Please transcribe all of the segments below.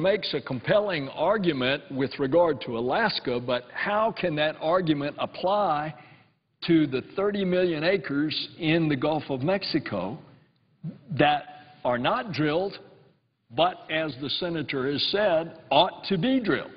makes a compelling argument with regard to Alaska, but how can that argument apply to the 30 million acres in the Gulf of Mexico that are not drilled, but, as the Senator has said, ought to be drilled?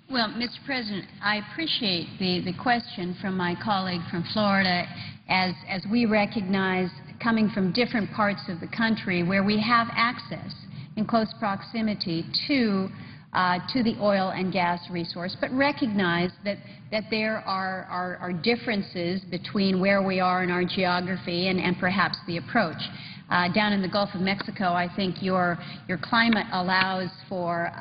Well, Mr. President, I appreciate the question from my colleague from Florida, as we recognize, coming from different parts of the country where we have access in close proximity to the oil and gas resource, but recognize that there are differences between where we are in our geography and perhaps the approach. Down in the Gulf of Mexico, I think your climate allows for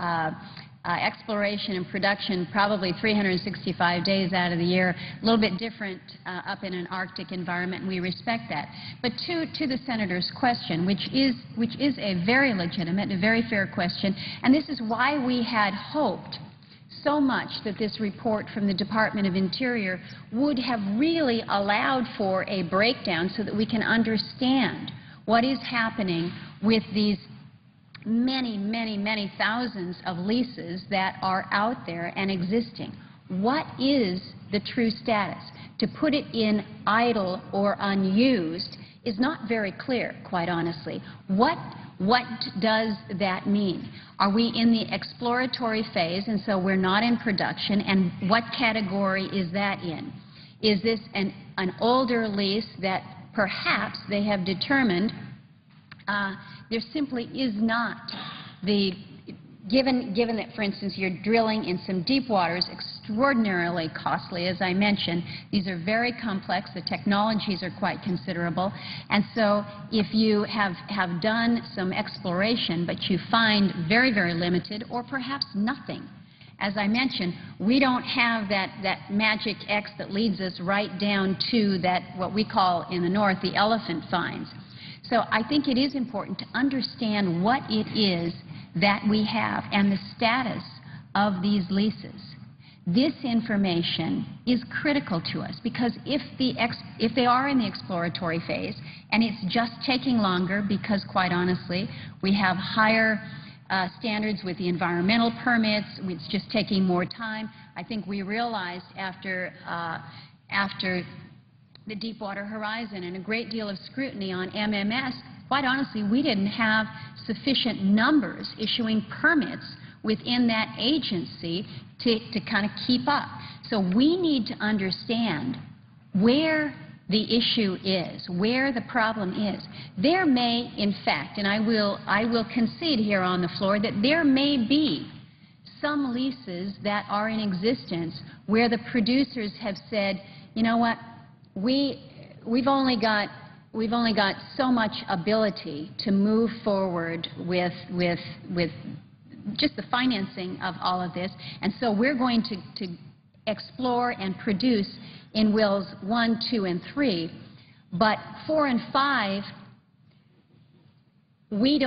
exploration and production probably 365 days out of the year, a little bit different up in an Arctic environment, and we respect that. But to the Senator's question, which is a very legitimate, a very fair question, and this is why we had hoped so much that this report from the Department of Interior would have really allowed for a breakdown so that we can understand what is happening with these many, many, many thousands of leases that are out there and existing. What is the true status? To put it in idle or unused is not very clear, quite honestly. What does that mean? Are we in the exploratory phase, and so we're not in production, and what category is that in? Is this an older lease that perhaps they have determined there simply is not the, given that, for instance, you're drilling in some deep waters, extraordinarily costly, as I mentioned. These are very complex. The technologies are quite considerable. And so if you have done some exploration, but you find very, very limited or perhaps nothing, as I mentioned, we don't have that magic X that leads us right down to that, what we call in the North, the elephant finds. So I think it is important to understand what it is that we have and the status of these leases. This information is critical to us because if they are in the exploratory phase and it's just taking longer because, quite honestly, we have higher standards with the environmental permits, it's just taking more time. I think we realized after the Deepwater Horizon and a great deal of scrutiny on MMS, quite honestly, we didn't have sufficient numbers issuing permits within that agency to kind of keep up. So we need to understand where the issue is, where the problem is. There may, in fact, and I will concede here on the floor, that there may be some leases that are in existence where the producers have said, you know what, we've only got so much ability to move forward with just the financing of all of this, and so we're going to explore and produce in wells 1, 2, and 3, but 4 and 5, we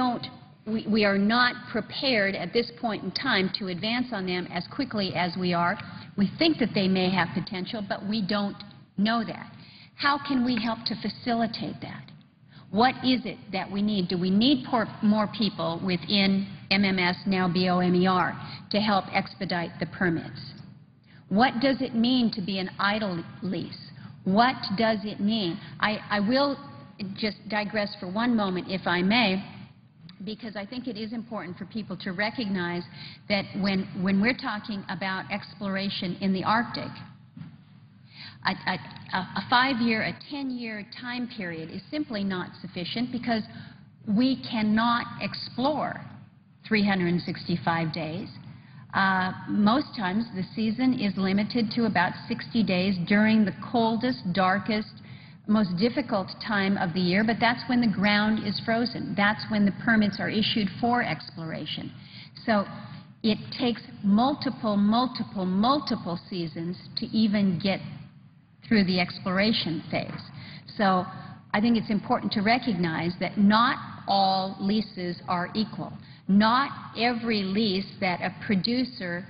are not prepared at this point in time to advance on them as quickly as we are. We think that they may have potential, but we don't know that. How can we help to facilitate that? What is it that we need? Do we need more people within MMS, now BOMER, to help expedite the permits? What does it mean to be an idle lease? What does it mean? I will just digress for one moment, if I may, because I think it is important for people to recognize that when we're talking about exploration in the Arctic, a 5-year, a 10-year time period is simply not sufficient because we cannot explore 365 days. Most times the season is limited to about 60 days during the coldest, darkest, most difficult time of the year, but that's when the ground is frozen. That's when the permits are issued for exploration. So it takes multiple seasons to even get through the exploration phase. So I think it's important to recognize that not all leases are equal. Not every lease that a producer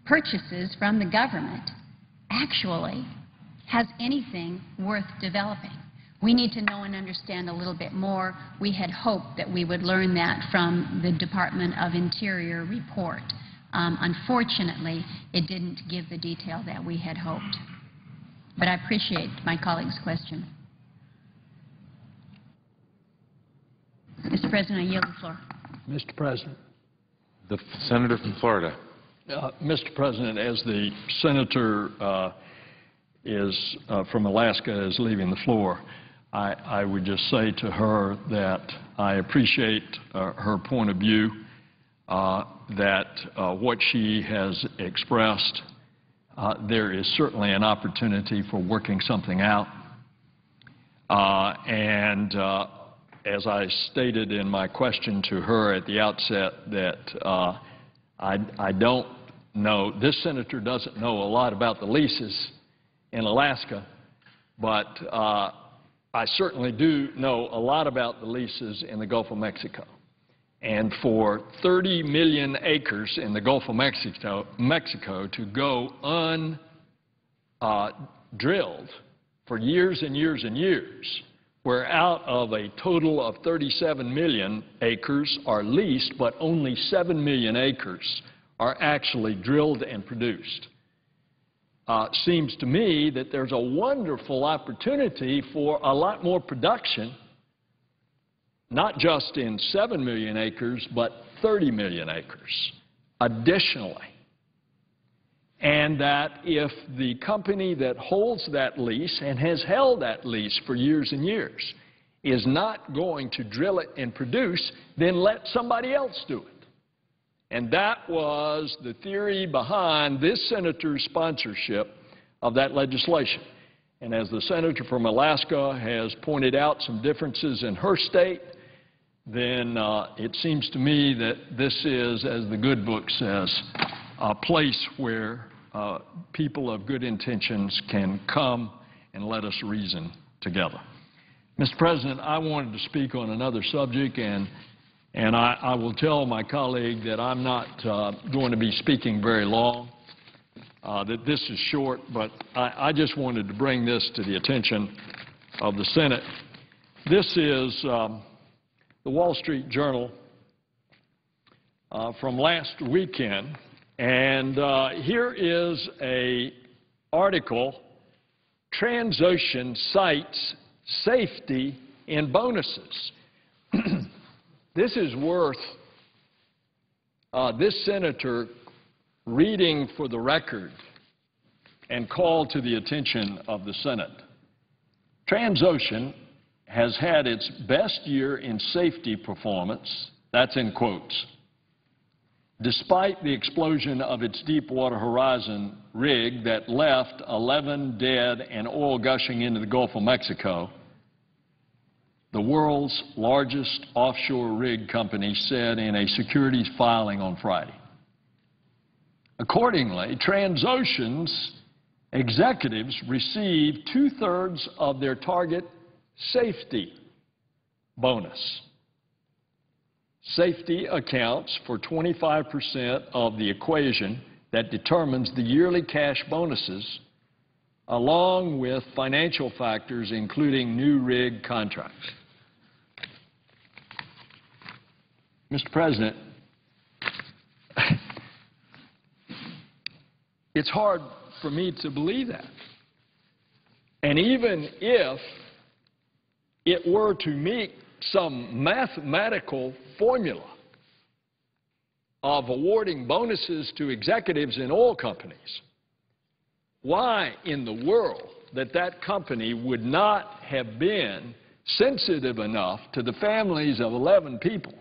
purchases from the government actually has anything worth developing. We need to know and understand a little bit more. We had hoped that we would learn that from the Department of Interior report. Unfortunately, it didn't give the detail that we had hoped. But I appreciate my colleague's question. Mr. President, I yield the floor. Mr. President. The senator from Florida. Mr. President, as the senator from Alaska is leaving the floor, I would just say to her that I appreciate her point of view, that what she has expressed, there is certainly an opportunity for working something out. As I stated in my question to her at the outset, that I don't know, this senator doesn't know a lot about the leases in Alaska, but I certainly do know a lot about the leases in the Gulf of Mexico. And for 30 million acres in the Gulf of Mexico to go undrilled for years and years and years, where out of a total of 37 million acres are leased, but only 7 million acres are actually drilled and produced. Seems to me that there's a wonderful opportunity for a lot more production, not just in 7 million acres, but 30 million acres additionally. And that if the company that holds that lease and has held that lease for years and years is not going to drill it and produce, then let somebody else do it. And that was the theory behind this senator's sponsorship of that legislation. And as the senator from Alaska has pointed out some differences in her state, then it seems to me that this is, as the good book says, a place where people of good intentions can come and let us reason together. Mr. President, I wanted to speak on another subject, and I will tell my colleague that I'm not going to be speaking very long, that this is short, but I just wanted to bring this to the attention of the Senate. This is the Wall Street Journal from last weekend, and here is an article, Transocean Cites Safety in Bonuses. This is worth this senator reading for the record and call to the attention of the Senate. Transocean has had its best year in safety performance, that's in quotes, despite the explosion of its Deepwater Horizon rig that left 11 dead and oil gushing into the Gulf of Mexico. The world's largest offshore rig company said in a securities filing on Friday. Accordingly, Transocean's executives received two-thirds of their target safety bonus. Safety accounts for 25% of the equation that determines the yearly cash bonuses, along with financial factors including new rig contracts. Mr. President, it's hard for me to believe that. And even if it were to meet some mathematical formula of awarding bonuses to executives in oil companies, why in the world that company would not have been sensitive enough to the families of 11 people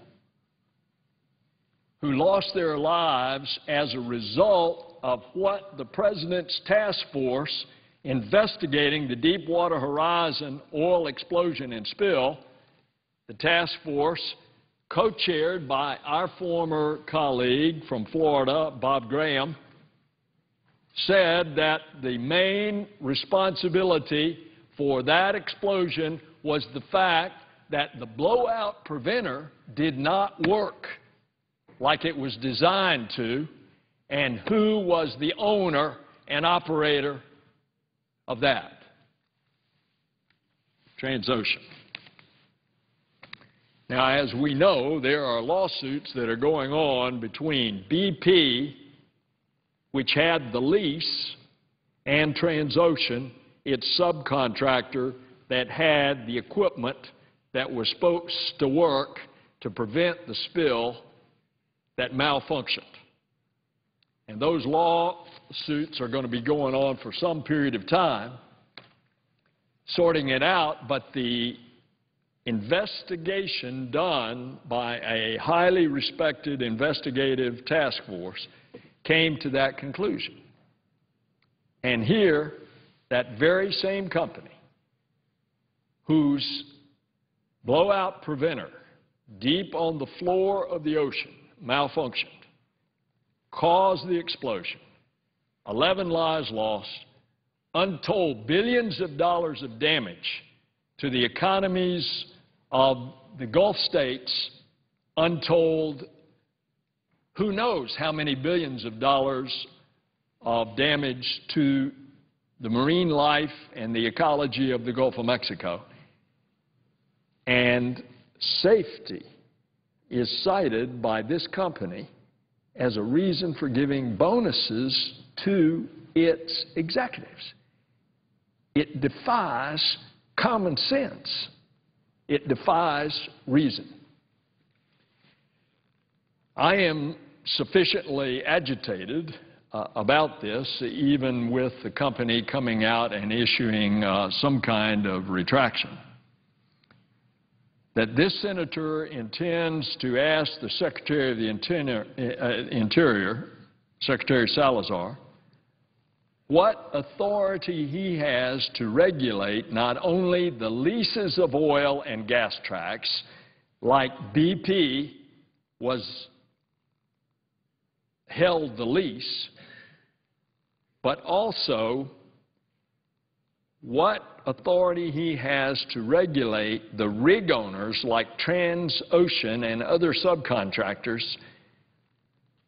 who lost their lives as a result of what the President's task force investigating the Deepwater Horizon oil explosion and spill, the task force co-chaired by our former colleague from Florida, Bob Graham, said that the main responsibility for that explosion was the fact that the blowout preventer did not work like it was designed to, and who was the owner and operator of that. Transocean. Now, as we know, there are lawsuits that are going on between BP, which had the lease, and Transocean, its subcontractor that had the equipment that was supposed to work to prevent the spill that malfunctioned. And those lawsuits are going to be going on for some period of time, sorting it out, but the investigation done by a highly respected investigative task force came to that conclusion. And here, that very same company whose blowout preventer deep on the floor of the ocean malfunctioned, caused the explosion, 11 lives lost, untold billions of dollars of damage to the economies of the Gulf states, untold who knows how many billions of dollars of damage to the marine life and the ecology of the Gulf of Mexico. And safety is cited by this company as a reason for giving bonuses to its executives. It defies common sense. It defies reason. I am sufficiently agitated about this, even with the company coming out and issuing some kind of retraction, that this senator intends to ask the Secretary of the Interior, Secretary Salazar, what authority he has to regulate not only the leases of oil and gas tracts, like BP held the lease, but also what authority he has to regulate the rig owners like Transocean and other subcontractors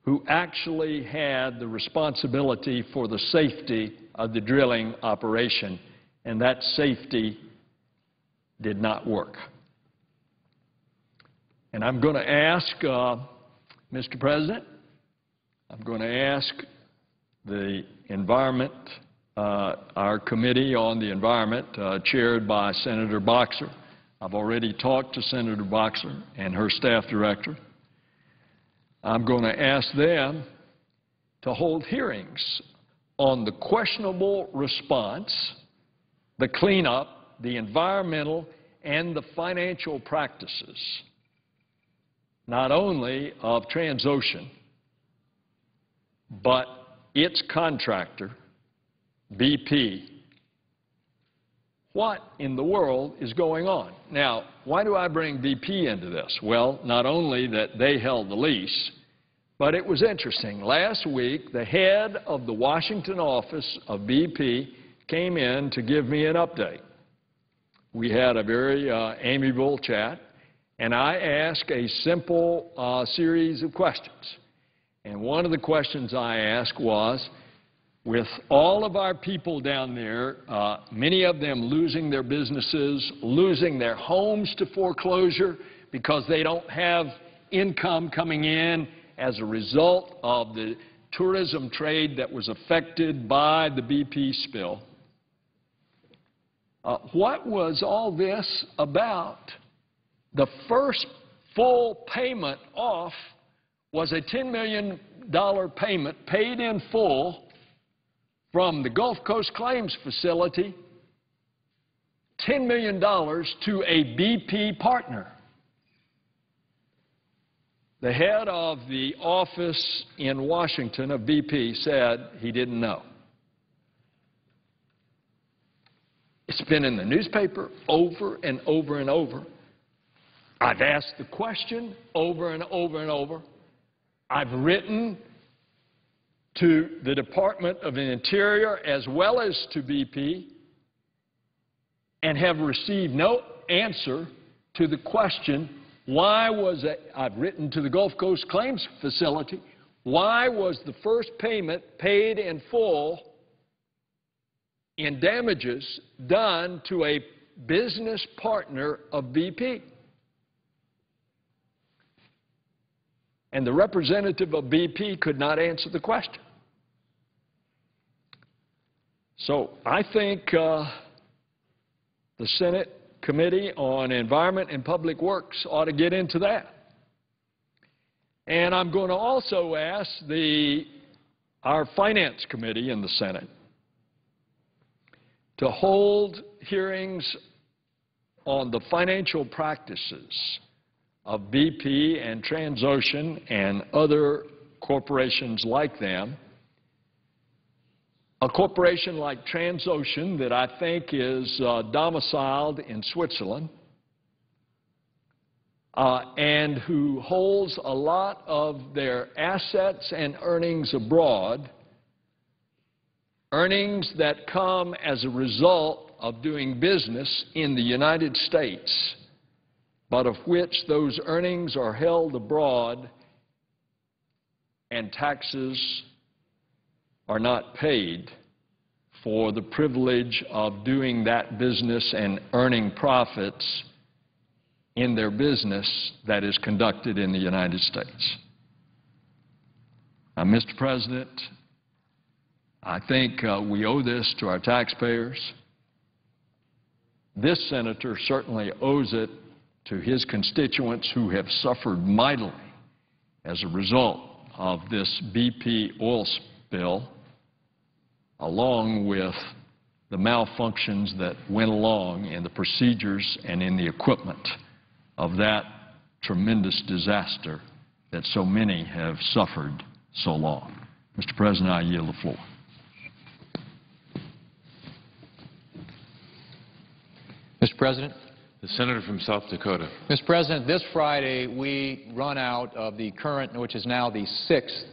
who actually had the responsibility for the safety of the drilling operation, and that safety did not work. And I'm going to ask, Mr. President, I'm going to ask the Environment, our Committee on the Environment, chaired by Senator Boxer. I've already talked to Senator Boxer and her staff director. I'm going to ask them to hold hearings on the questionable response, the cleanup, the environmental, and the financial practices, not only of Transocean, but its contractor, BP. What in the world is going on? Now, why do I bring BP into this? Well, not only that they held the lease, but it was interesting. Last week, the head of the Washington office of BP came in to give me an update. We had a very amiable chat, and I asked a simple series of questions. And one of the questions I asked was, with all of our people down there, many of them losing their businesses, losing their homes to foreclosure because they don't have income coming in as a result of the tourism trade that was affected by the BP spill, what was all this about? The first full payment off was a $10 million payment paid in full from the Gulf Coast Claims Facility, $10 million to a BP partner. The head of the office in Washington of BP said he didn't know. It's been in the newspaper over and over and over. I've asked the question over and over and over. I've written to the Department of the Interior as well as to BP and have received no answer to the question, why was it, I've written to the Gulf Coast Claims Facility, why was the first payment paid in full in damages done to a business partner of BP. And the representative of BP could not answer the question. So I think the Senate Committee on Environment and Public Works ought to get into that. And I'm going to also ask our Finance Committee in the Senate to hold hearings on the financial practices of BP and Transocean and other corporations like them. A corporation like Transocean that I think is domiciled in Switzerland and who holds a lot of their assets and earnings abroad, earnings that come as a result of doing business in the United States, but of which those earnings are held abroad and taxes are not paid for the privilege of doing that business and earning profits in their business that is conducted in the United States. Now, Mr. President, I think we owe this to our taxpayers. This senator certainly owes it to his constituents who have suffered mightily as a result of this BP oil spill, along with the malfunctions that went along in the procedures and in the equipment of that tremendous disaster that so many have suffered so long. Mr. President, I yield the floor. Mr. President. The senator from South Dakota. Mr. President, this Friday we run out of the current, which is now the 6th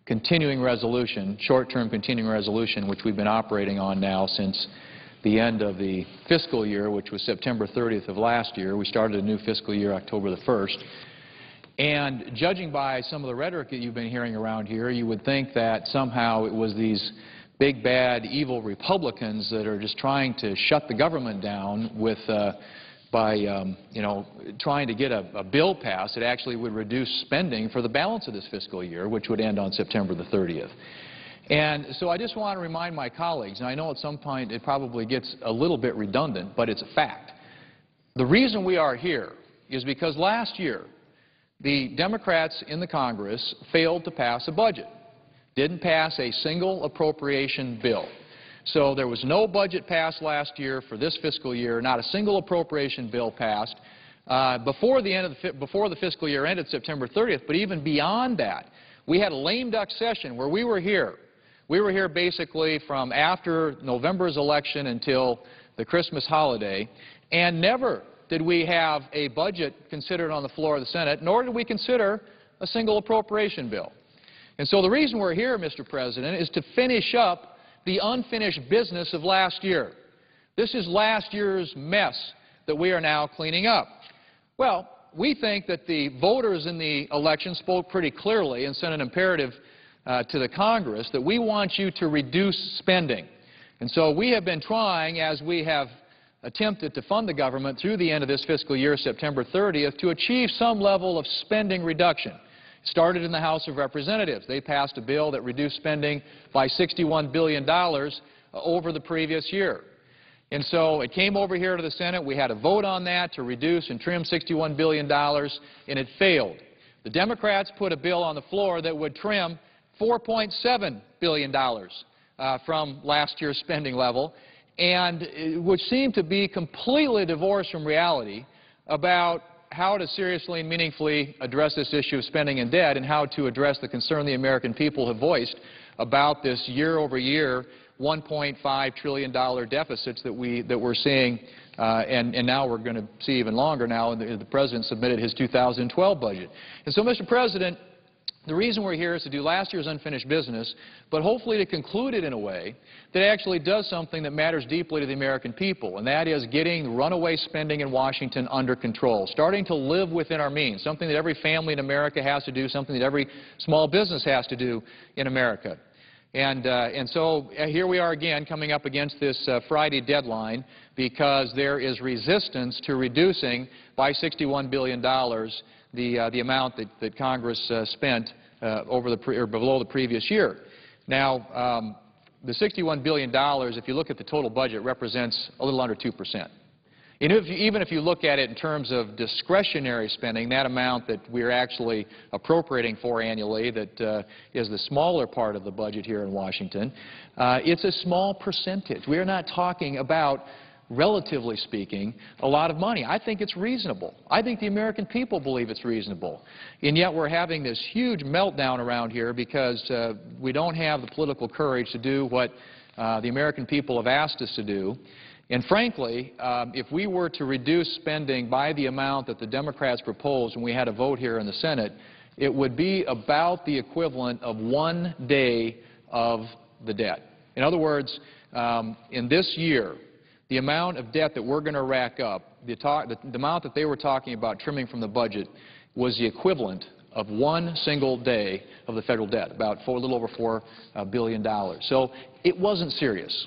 continuing resolution, short-term continuing resolution, which we've been operating on now since the end of the fiscal year, which was September 30th of last year. We started a new fiscal year October the 1st. And judging by some of the rhetoric that you've been hearing around here, you would think that somehow it was these big, bad, evil Republicans that are just trying to shut the government down with trying to get a bill passed that actually would reduce spending for the balance of this fiscal year, which would end on September the 30th. And so I just want to remind my colleagues, and I know at some point it probably gets a little bit redundant, but it's a fact. The reason we are here is because last year the Democrats in the Congress failed to pass a budget, didn't pass a single appropriation bill. So there was no budget passed last year for this fiscal year, not a single appropriation bill passed before the fiscal year ended September 30th. But even beyond that, we had a lame duck session where we were here. We were here basically from after November's election until the Christmas holiday, and never did we have a budget considered on the floor of the Senate, nor did we consider a single appropriation bill. And so the reason we're here, Mr. President, is to finish up the unfinished business of last year. This is last year's mess that we are now cleaning up. Well, we think that the voters in the election spoke pretty clearly and sent an imperative to the Congress that we want you to reduce spending. And so we have been trying, as we have attempted to fund the government through the end of this fiscal year, September 30th, to achieve some level of spending reduction. It started in the House of Representatives. They passed a bill that reduced spending by $61 billion over the previous year. And so it came over here to the Senate. We had a vote on that to reduce and trim $61 billion, and it failed. The Democrats put a bill on the floor that would trim $4.7 billion from last year's spending level, and which seemed to be completely divorced from reality about how to seriously and meaningfully address this issue of spending and debt and how to address the concern the American people have voiced about this year-over-year $1.5 trillion deficits that we're seeing, and now we're going to see even longer now. The President submitted his 2012 budget. And so, Mr. President, the reason we're here is to do last year's unfinished business, but hopefully to conclude it in a way that actually does something that matters deeply to the American people, and that is getting runaway spending in Washington under control, starting to live within our means, something that every family in America has to do, something that every small business has to do in America. And so here we are again coming up against this Friday deadline because there is resistance to reducing by $61 billion the amount that Congress spent over or below the previous year. Now, the $61 billion, if you look at the total budget, represents a little under 2%. And even if you look at it in terms of discretionary spending, that amount that we're actually appropriating for annually that is the smaller part of the budget here in Washington, it's a small percentage. We are not talking about, relatively speaking, a lot of money. I think it's reasonable. I think the American people believe it's reasonable. And yet we're having this huge meltdown around here because we don't have the political courage to do what the American people have asked us to do. And frankly, if we were to reduce spending by the amount that the Democrats proposed when we had a vote here in the Senate, it would be about the equivalent of 1 day of the debt. In other words, in this year, the amount of debt that we're going to rack up, the amount that they were talking about trimming from the budget was the equivalent of 1 single day of the federal debt, about a little over $4 billion. So it wasn't serious.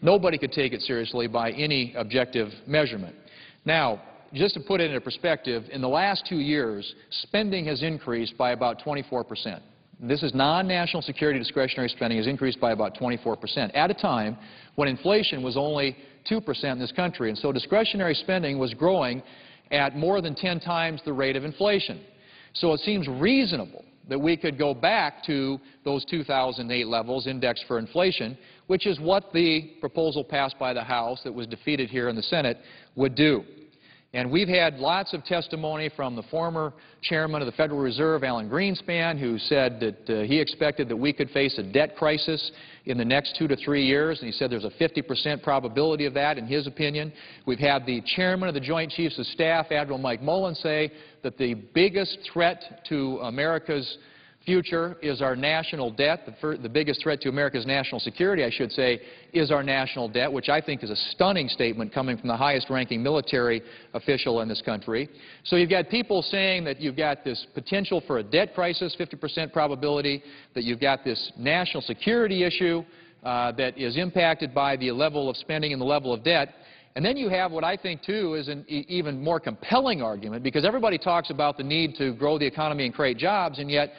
Nobody could take it seriously by any objective measurement. Now, just to put it into perspective, in the last 2 years, spending has increased by about 24%. This is non-national security discretionary spending has increased by about 24% at a time when inflation was only 2% in this country. And so discretionary spending was growing at more than 10 times the rate of inflation. So it seems reasonable that we could go back to those 2008 levels indexed for inflation, which is what the proposal passed by the House that was defeated here in the Senate would do. And we've had lots of testimony from the former chairman of the Federal Reserve, Alan Greenspan, who said that he expected that we could face a debt crisis in the next 2 to 3 years, and he said there's a 50% probability of that in his opinion. We've had the chairman of the Joint Chiefs of Staff, Admiral Mike Mullen, say that the biggest threat to America's future is our national debt. The biggest threat to America's national security, I should say, is our national debt, which I think is a stunning statement coming from the highest-ranking military official in this country. So you've got people saying that you've got this potential for a debt crisis, 50% probability, that you've got this national security issue that is impacted by the level of spending and the level of debt. And then you have what I think, too, is an even more compelling argument, because everybody talks about the need to grow the economy and create jobs, and yet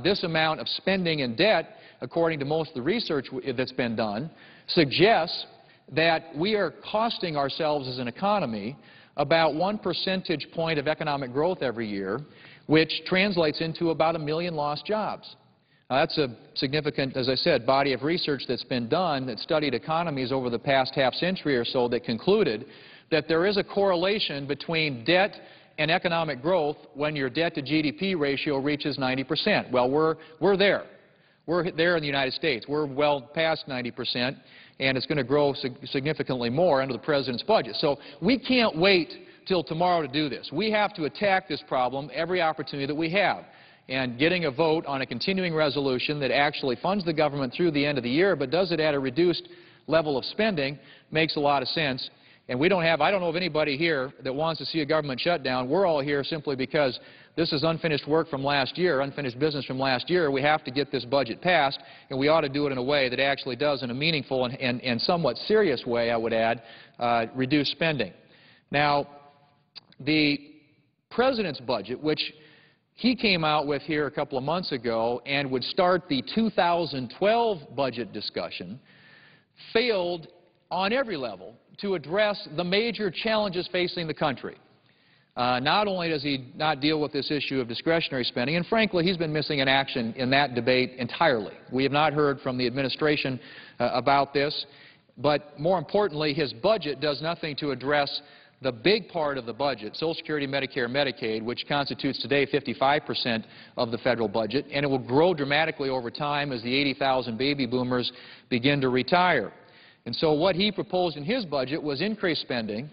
this amount of spending and debt, according to most of the research that's been done, suggests that we are costing ourselves as an economy about 1 percentage point of economic growth every year, which translates into about 1 million lost jobs. Now, that's a significant, as I said, body of research that's been done that studied economies over the past half-century or so that concluded that there is a correlation between debt and economic growth when your debt-to-GDP ratio reaches 90%. Well, we're there. We're there in the United States. We're well past 90%, and it's going to grow significantly more under the President's budget. So we can't wait till tomorrow to do this. We have to attack this problem every opportunity that we have. And getting a vote on a continuing resolution that actually funds the government through the end of the year but does it at a reduced level of spending makes a lot of sense. And I don't know of anybody here that wants to see a government shutdown. We're all here simply because this is unfinished work from last year, unfinished business from last year. We have to get this budget passed, and we ought to do it in a way that actually does, in a meaningful and somewhat serious way, I would add, reduce spending. Now, the President's budget, which he came out with here a couple of months ago and would start the 2012 budget discussion, failed on every level to address the major challenges facing the country. Not only does he not deal with this issue of discretionary spending, and frankly, he's been missing in action in that debate entirely. We have not heard from the administration about this, but more importantly, his budget does nothing to address the big part of the budget, Social Security, Medicare, Medicaid, which constitutes today 55% of the federal budget, and it will grow dramatically over time as the 80,000 baby boomers begin to retire. And so what he proposed in his budget was increased spending,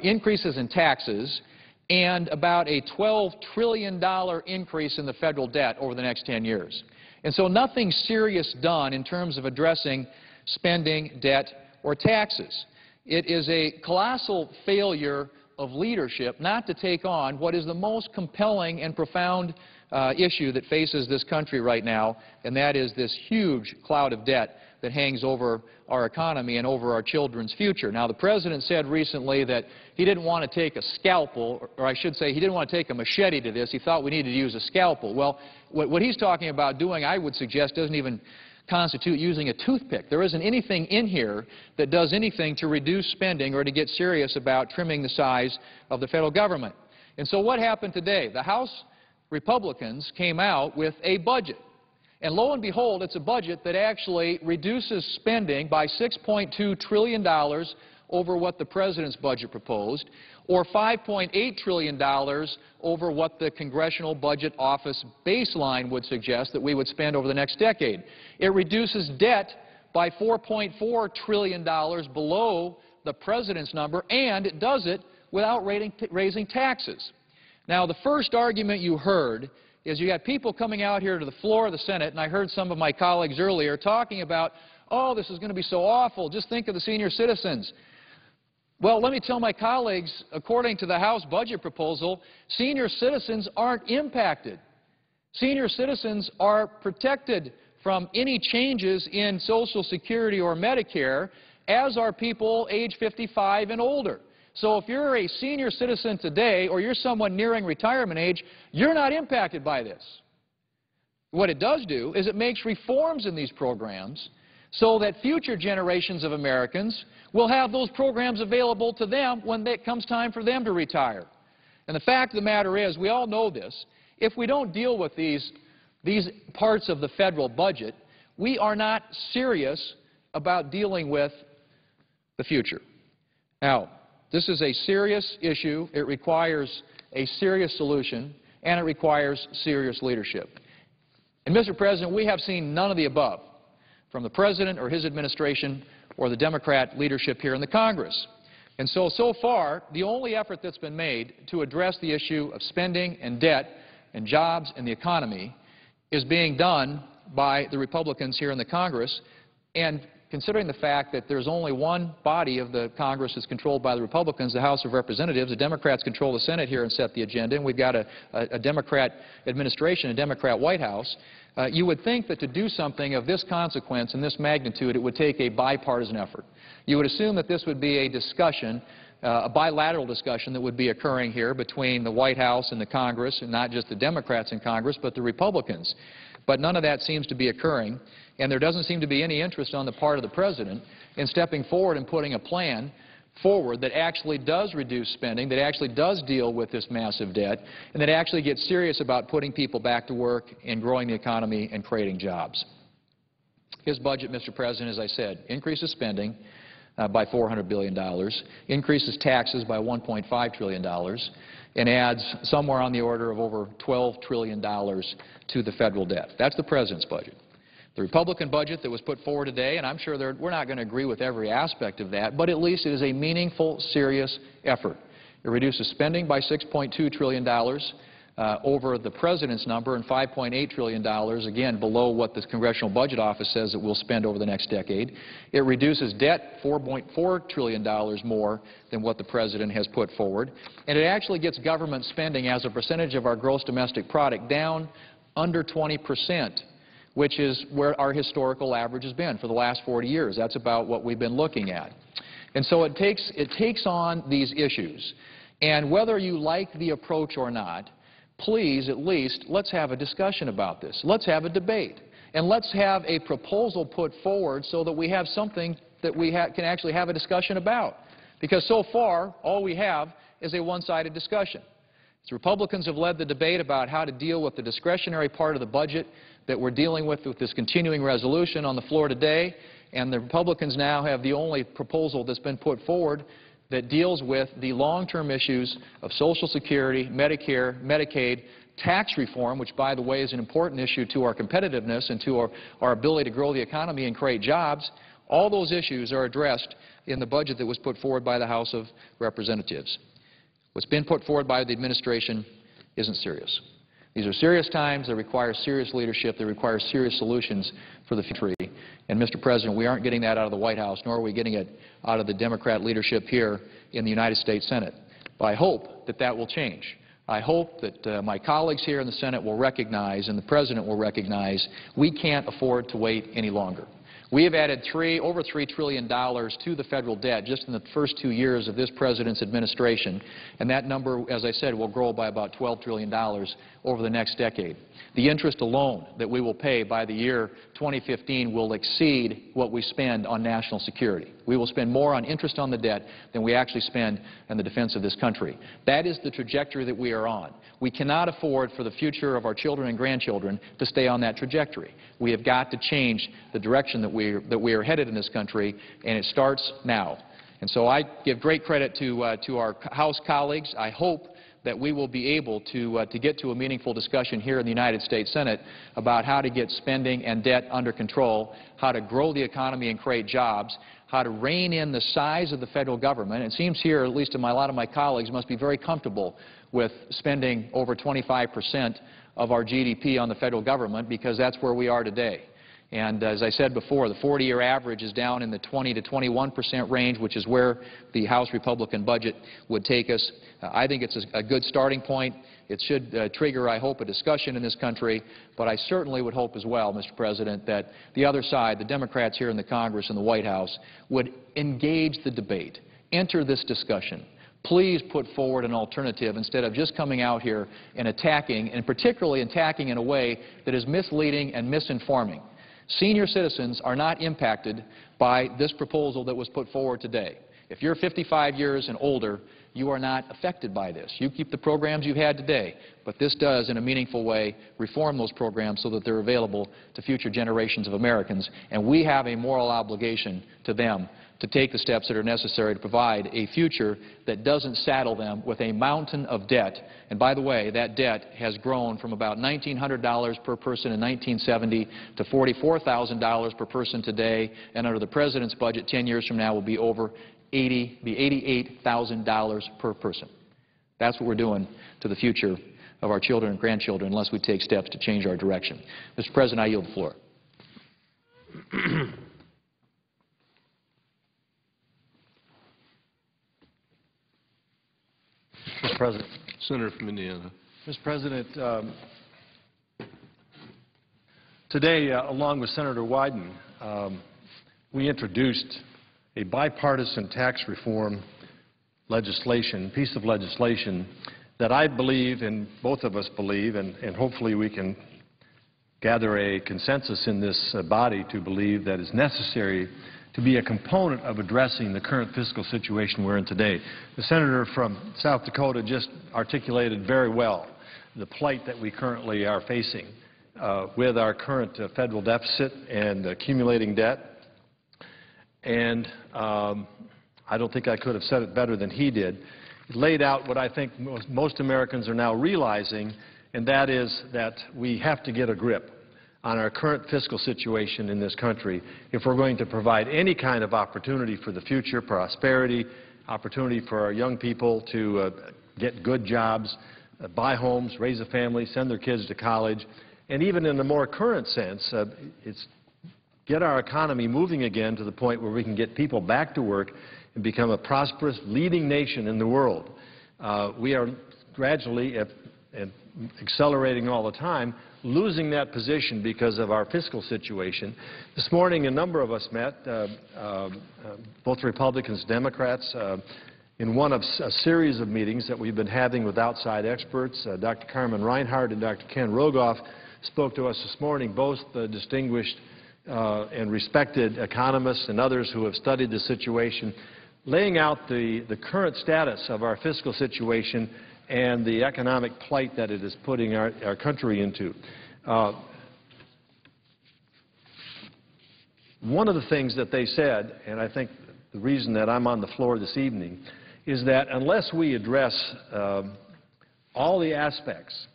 increases in taxes, and about a $12 trillion increase in the federal debt over the next 10 years. And so nothing serious done in terms of addressing spending, debt, or taxes. It is a colossal failure of leadership not to take on what is the most compelling and profound issue that faces this country right now, and that is this huge cloud of debt that hangs over our economy and over our children's future. Now, the President said recently that he didn't want to take a scalpel, or I should say he didn't want to take a machete to this. He thought we needed to use a scalpel. Well, what he's talking about doing, I would suggest, doesn't even constitute using a toothpick. There isn't anything in here that does anything to reduce spending or to get serious about trimming the size of the federal government. And so what happened today? The House Republicans came out with a budget. And lo and behold, it's a budget that actually reduces spending by $6.2 trillion over what the President's budget proposed, or $5.8 trillion over what the Congressional Budget Office baseline would suggest that we would spend over the next decade. It reduces debt by $4.4 trillion below the President's number, and it does it without raising taxes. Now, the first argument you heard is you got people coming out here to the floor of the Senate, and I heard some of my colleagues earlier talking about, oh, this is going to be so awful, just think of the senior citizens. Well, let me tell my colleagues, according to the House budget proposal, senior citizens aren't impacted. Senior citizens are protected from any changes in Social Security or Medicare, as are people age 55 and older. So if you're a senior citizen today or you're someone nearing retirement age, you're not impacted by this. What it does do is it makes reforms in these programs so that future generations of Americans will have those programs available to them when it comes time for them to retire. And the fact of the matter is, we all know this, if we don't deal with these parts of the federal budget, we are not serious about dealing with the future. Now, this is a serious issue. It requires a serious solution, and it requires serious leadership. And, Mr. President, we have seen none of the above from the President or his administration or the Democrat leadership here in the Congress. And so far, the only effort that's been made to address the issue of spending and debt and jobs and the economy is being done by the Republicans here in the Congress. And considering the fact that there's only one body of the Congress that's controlled by the Republicans, the House of Representatives, the Democrats control the Senate here and set the agenda, and we've got a Democrat administration, a Democrat White House, you would think that to do something of this consequence and this magnitude, it would take a bipartisan effort. You would assume that this would be a discussion, a bilateral discussion that would be occurring here between the White House and the Congress, and not just the Democrats in Congress, but the Republicans. But none of that seems to be occurring, and there doesn't seem to be any interest on the part of the President in stepping forward and putting a plan forward that actually does reduce spending, that actually does deal with this massive debt, and that actually gets serious about putting people back to work and growing the economy and creating jobs. His budget, Mr. President, as I said, increases spending by $400 billion, increases taxes by $1.5 trillion, and adds somewhere on the order of over $12 trillion to the federal debt. That's the President's budget. The Republican budget that was put forward today, and I'm sure we're not going to agree with every aspect of that, but at least it is a meaningful, serious effort. It reduces spending by $6.2 trillion over the President's number, and $5.8 trillion, again, below what the Congressional Budget Office says it will spend over the next decade. It reduces debt $4.4 trillion more than what the President has put forward. And it actually gets government spending as a percentage of our gross domestic product down under 20%. Which is where our historical average has been for the last 40 years. That's about what we've been looking at. And so it takes on these issues. And whether you like the approach or not, please, at least, let's have a discussion about this. Let's have a debate. And let's have a proposal put forward so that we have something that we can actually have a discussion about. Because so far, all we have is a one-sided discussion. The Republicans have led the debate about how to deal with the discretionary part of the budget that we're dealing with this continuing resolution on the floor today, and the Republicans now have the only proposal that's been put forward that deals with the long-term issues of Social Security, Medicare, Medicaid, tax reform, which, by the way, is an important issue to our competitiveness and to our ability to grow the economy and create jobs. All those issues are addressed in the budget that was put forward by the House of Representatives. What's been put forward by the administration isn't serious. These are serious times. They require serious leadership. They require serious solutions for the future. And, Mr. President, we aren't getting that out of the White House, nor are we getting it out of the Democrat leadership here in the United States Senate. But I hope that that will change. I hope that my colleagues here in the Senate will recognize and the President will recognize we can't afford to wait any longer. We have added over $3 trillion to the federal debt just in the first 2 years of this President's administration, and that number, as I said, will grow by about $12 trillion over the next decade. The interest alone that we will pay by the year 2015 will exceed what we spend on national security. We will spend more on interest on the debt than we actually spend on the defense of this country. That is the trajectory that we are on. We cannot afford for the future of our children and grandchildren to stay on that trajectory. We have got to change the direction that we are headed in this country, and it starts now. And so I give great credit to our House colleagues. I hope that we will be able to get to a meaningful discussion here in the United States Senate about how to get spending and debt under control, how to grow the economy and create jobs, how to rein in the size of the federal government. It seems here, at least to a lot of my colleagues, must be very comfortable with spending over 25% of our GDP on the federal government because that's where we are today. And as I said before, the 40-year average is down in the 20 to 21% range, which is where the House Republican budget would take us. I think it's a good starting point. It should trigger, I hope, a discussion in this country. But I certainly would hope as well, Mr. President, that the other side, the Democrats here in the Congress and the White House, would engage the debate, enter this discussion. Please put forward an alternative instead of just coming out here and attacking, and particularly attacking in a way that is misleading and misinforming. Senior citizens are not impacted by this proposal that was put forward today. If you're 55 years and older, you are not affected by this. You keep the programs you've had today, but this does, in a meaningful way, reform those programs so that they're available to future generations of Americans, and we have a moral obligation to them to take the steps that are necessary to provide a future that doesn't saddle them with a mountain of debt. And by the way, that debt has grown from about $1,900 per person in 1970 to $44,000 per person today, and under the President's budget 10 years from now will be over $88,000 per person. That's what we're doing to the future of our children and grandchildren unless we take steps to change our direction. Mr. President, I yield the floor. Mr. President. Senator from Indiana. Mr. President, today, along with Senator Wyden, we introduced a bipartisan tax reform legislation, piece of legislation that I believe, and both of us believe, and hopefully we can gather a consensus in this body to believe that is necessary to be a component of addressing the current fiscal situation we're in today. The senator from South Dakota just articulated very well the plight that we currently are facing with our current federal deficit and accumulating debt. And I don't think I could have said it better than he did. He laid out what I think most Americans are now realizing, and that is that we have to get a grip on our current fiscal situation in this country if we're going to provide any kind of opportunity for the future, prosperity, opportunity for our young people to get good jobs, buy homes, raise a family, send their kids to college, and even in a more current sense, it's get our economy moving again to the point where we can get people back to work and become a prosperous leading nation in the world. We are gradually and accelerating all the time, losing that position because of our fiscal situation. This morning, a number of us met, both Republicans, Democrats, in one of a series of meetings that we've been having with outside experts. Dr. Carmen Reinhart and Dr. Ken Rogoff spoke to us this morning, both distinguished and respected economists and others who have studied the situation, laying out the current status of our fiscal situation and the economic plight that it is putting our country into. One of the things that they said, and I think the reason that I'm on the floor this evening, is that unless we address all the aspects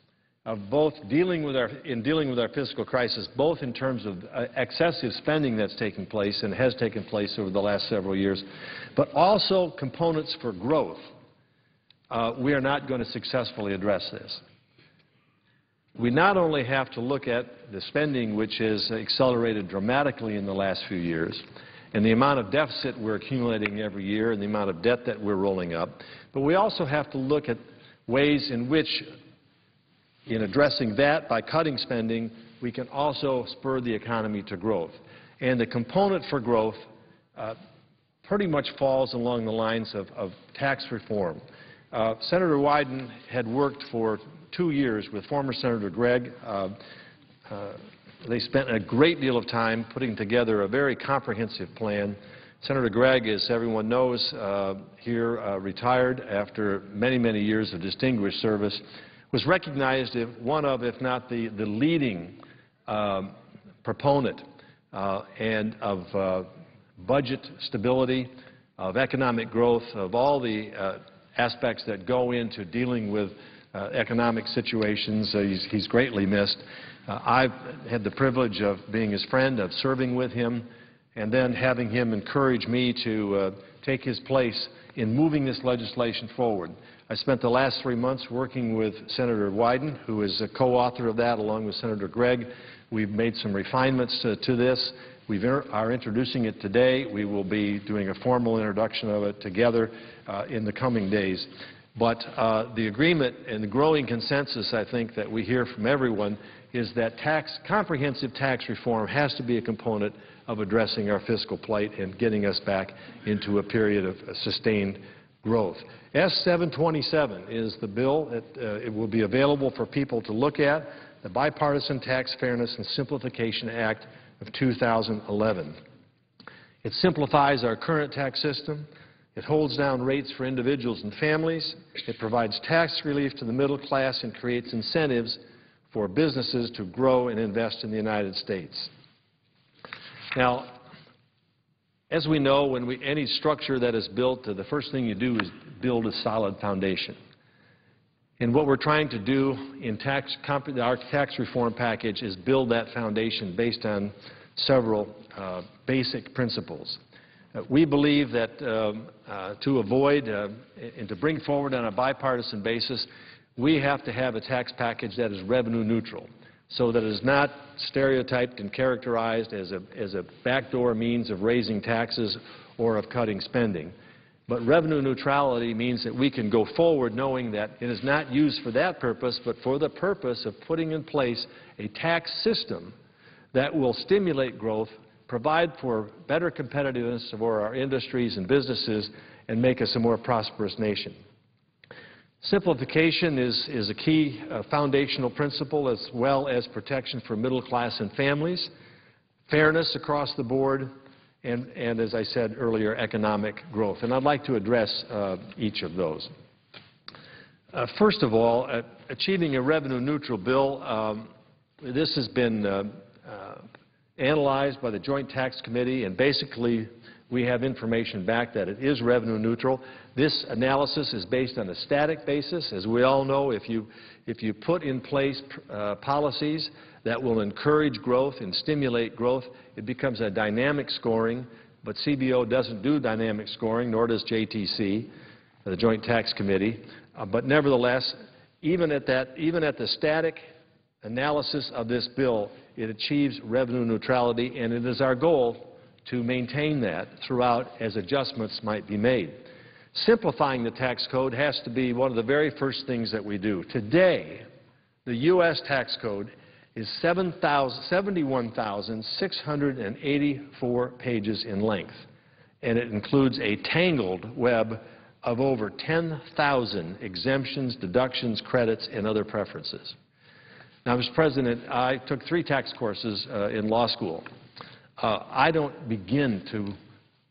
of both dealing with our fiscal crisis, both in terms of excessive spending that's taking place and has taken place over the last several years, but also components for growth, we are not going to successfully address this. We not only have to look at the spending, which has accelerated dramatically in the last few years, and the amount of deficit we're accumulating every year and the amount of debt that we're rolling up, but we also have to look at ways in which, in addressing that by cutting spending, we can also spur the economy to growth. And the component for growth pretty much falls along the lines of tax reform. Senator Wyden had worked for 2 years with former Senator Gregg. They spent a great deal of time putting together a very comprehensive plan. Senator Gregg, as everyone knows, here retired after many, many years of distinguished service, was recognized as one of, if not the leading proponent and of budget stability, of economic growth, of all the aspects that go into dealing with economic situations. He's greatly missed. I've had the privilege of being his friend, of serving with him, and then having him encourage me to take his place in moving this legislation forward. I spent the last 3 months working with Senator Wyden, who is a co-author of that, along with Senator Gregg. We've made some refinements to this. We are introducing it today. We will be doing a formal introduction of it together in the coming days. But the agreement and the growing consensus, I think, that we hear from everyone is that comprehensive tax reform has to be a component of addressing our fiscal plight and getting us back into a period of sustained growth. S-727 is the bill that it will be available for people to look at, the Bipartisan Tax Fairness and Simplification Act of 2011. It simplifies our current tax system. It holds down rates for individuals and families. It provides tax relief to the middle class and creates incentives for businesses to grow and invest in the United States. Now, as we know, when any structure that is built, the first thing you do is build a solid foundation. And what we're trying to do in our tax reform package is build that foundation based on several basic principles. We believe that to avoid and to bring forward on a bipartisan basis, we have to have a tax package that is revenue neutral, so that it is not stereotyped and characterized as a backdoor means of raising taxes or of cutting spending. But revenue neutrality means that we can go forward knowing that it is not used for that purpose, but for the purpose of putting in place a tax system that will stimulate growth, provide for better competitiveness for our industries and businesses, and make us a more prosperous nation. Simplification is a key foundational principle, as well as protection for middle class and families, fairness across the board, and as I said earlier, economic growth. And I'd like to address each of those. First of all, achieving a revenue-neutral bill, this has been analyzed by the Joint Tax Committee, and basically we have information back that it is revenue neutral. This analysis is based on a static basis. As we all know, if you put in place policies that will encourage growth and stimulate growth, it becomes a dynamic scoring, but CBO doesn't do dynamic scoring, nor does JTC, the Joint Tax Committee. But nevertheless, even at the static analysis of this bill, it achieves revenue neutrality, and it is our goal to maintain that throughout as adjustments might be made. Simplifying the tax code has to be one of the very first things that we do. Today, the U.S. tax code is 71,684 pages in length, and it includes a tangled web of over 10,000 exemptions, deductions, credits, and other preferences. Now, Mr. President, I took 3 tax courses in law school. I don't begin to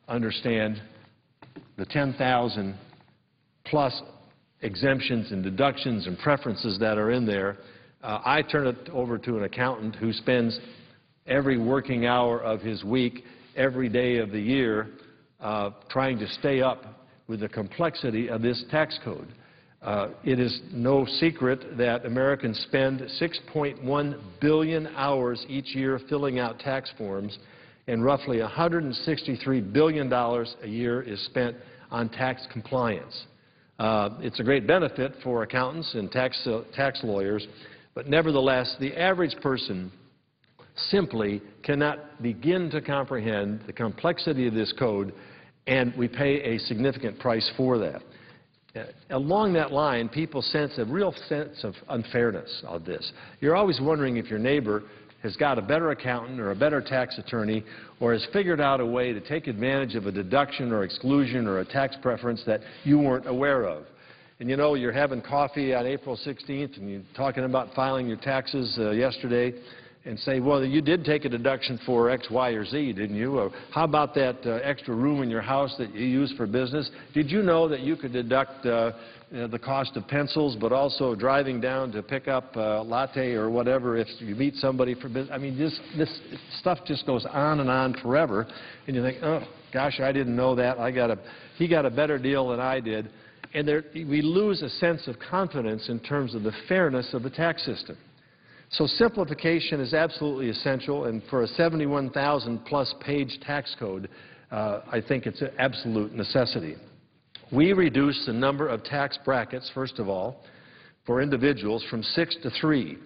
understand the 10,000 plus exemptions and deductions and preferences that are in there. I turn it over to an accountant who spends every working hour of his week, every day of the year, trying to stay up with the complexity of this tax code. It is no secret that Americans spend 6.1 billion hours each year filling out tax forms, and roughly $163 billion a year is spent on tax compliance. It's a great benefit for accountants and tax lawyers, but nevertheless, the average person simply cannot begin to comprehend the complexity of this code, and we pay a significant price for that. along that line, people sense a real sense of unfairness of this. You're always wondering if your neighbor has got a better accountant or a better tax attorney or has figured out a way to take advantage of a deduction or exclusion or a tax preference that you weren't aware of. And you know, you're having coffee on April 16th and you're talking about filing your taxes yesterday and say, well, you did take a deduction for X, Y, or Z, didn't you? Or how about that extra room in your house that you use for business? Did you know that you could deduct the cost of pencils, but also driving down to pick up a latte or whatever if you meet somebody for business? I mean, this stuff just goes on and on forever, and you think, oh, gosh, I didn't know that. He got a better deal than I did. And we lose a sense of confidence in terms of the fairness of the tax system. So simplification is absolutely essential, and for a 71,000-plus page tax code, I think it's an absolute necessity. We reduce the number of tax brackets, first of all, for individuals from 6 to 3.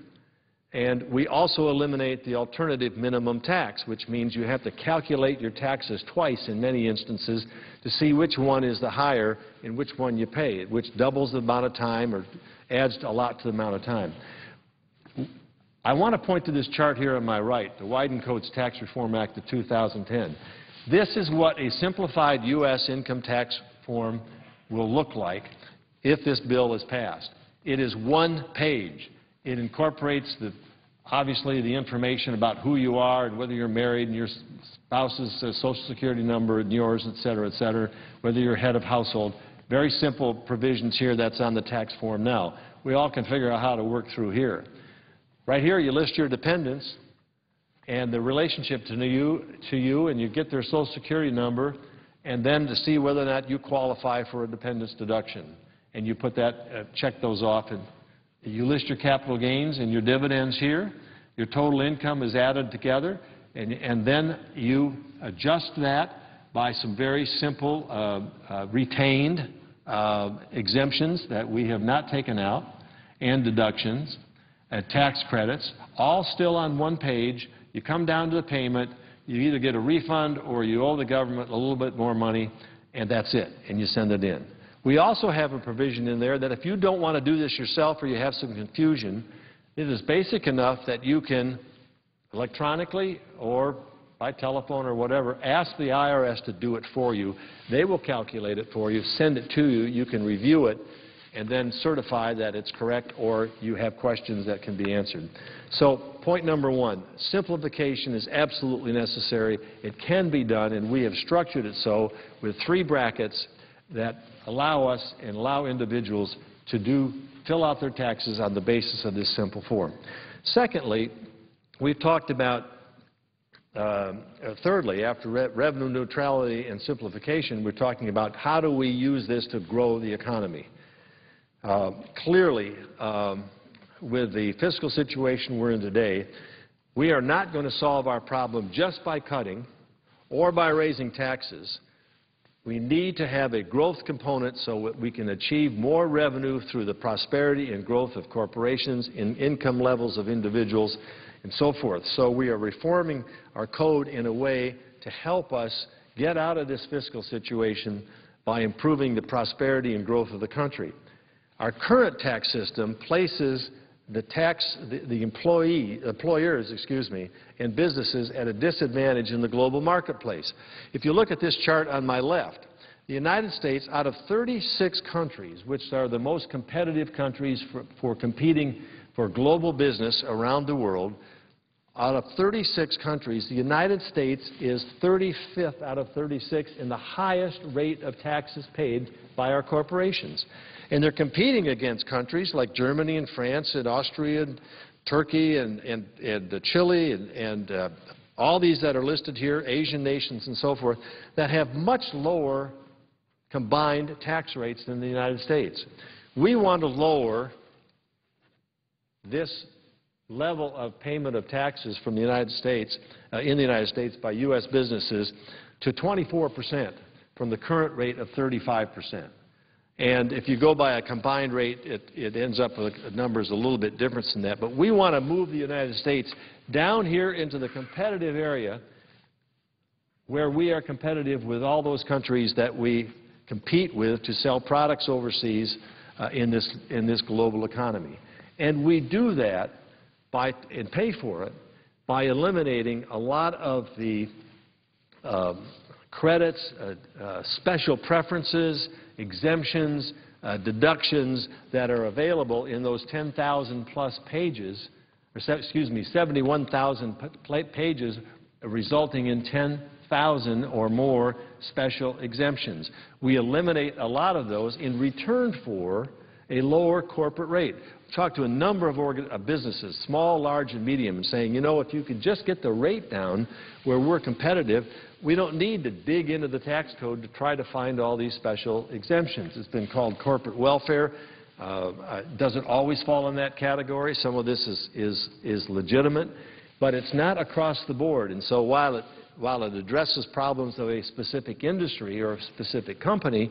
And we also eliminate the alternative minimum tax, which means you have to calculate your taxes twice in many instances to see which one is the higher and which one you pay, which doubles the amount of time or adds a lot to the amount of time. I want to point to this chart here on my right, the Wyden-Coates Tax Reform Act of 2010. This is what a simplified U.S. income tax form will look like if this bill is passed. It is one page. It incorporates obviously the information about who you are and whether you're married and your spouse's Social Security number and yours, et cetera, whether you're head of household. Very simple provisions here that's on the tax form now. We all can figure out how to work through here. Right here you list your dependents and the relationship to you, and you get their Social Security number, and then to see whether or not you qualify for a dependents deduction. And you put that, check those off, and you list your capital gains and your dividends here. Your total income is added together, and then you adjust that by some very simple retained exemptions that we have not taken out, and deductions, tax credits, all still on one page. You come down to the payment, you either get a refund or you owe the government a little bit more money, and that's it, and you send it in. We also have a provision in there that if you don't want to do this yourself or you have some confusion, it is basic enough that you can electronically or by telephone or whatever, ask the IRS to do it for you. They will calculate it for you, send it to you, you can review it, and then certify that it's correct or you have questions that can be answered. So point number one, simplification is absolutely necessary. It can be done, and we have structured it so with 3 brackets that allow us and allow individuals to fill out their taxes on the basis of this simple form. Secondly, we've talked about, thirdly, after revenue neutrality and simplification, we're talking about how do we use this to grow the economy. Clearly, with the fiscal situation we're in today, we are not going to solve our problem just by cutting or by raising taxes. We need to have a growth component so that we can achieve more revenue through the prosperity and growth of corporations, in income levels of individuals, and so forth. So we are reforming our code in a way to help us get out of this fiscal situation by improving the prosperity and growth of the country. Our current tax system places the employers, and businesses at a disadvantage in the global marketplace. If you look at this chart on my left, the United States, out of 36 countries, which are the most competitive countries for competing for global business around the world, out of 36 countries, the United States is 35th out of 36 in the highest rate of taxes paid by our corporations. And they're competing against countries like Germany and France and Austria and Turkey and Chile and all these that are listed here, Asian nations and so forth, that have much lower combined tax rates than the United States. We want to lower this level of payment of taxes from the United States, in the United States by U.S. businesses to 24% from the current rate of 35%. And if you go by a combined rate, it ends up with numbers a little bit different than that. But we want to move the United States down here into the competitive area where we are competitive with all those countries that we compete with, to sell products overseas in this global economy. And we do that and pay for it by eliminating a lot of the credits, special preferences, exemptions, deductions that are available in those 10,000 plus pages, or excuse me, 71,000 pages, resulting in 10,000 or more special exemptions. We eliminate a lot of those in return for a lower corporate rate. We've talked to a number of businesses, small, large, and medium, saying, you know, if you could just get the rate down where we're competitive, we don't need to dig into the tax code to try to find all these special exemptions. It's been called corporate welfare. It doesn't always fall in that category. Some of this is legitimate, but it's not across the board. And so while it addresses problems of a specific industry or a specific company,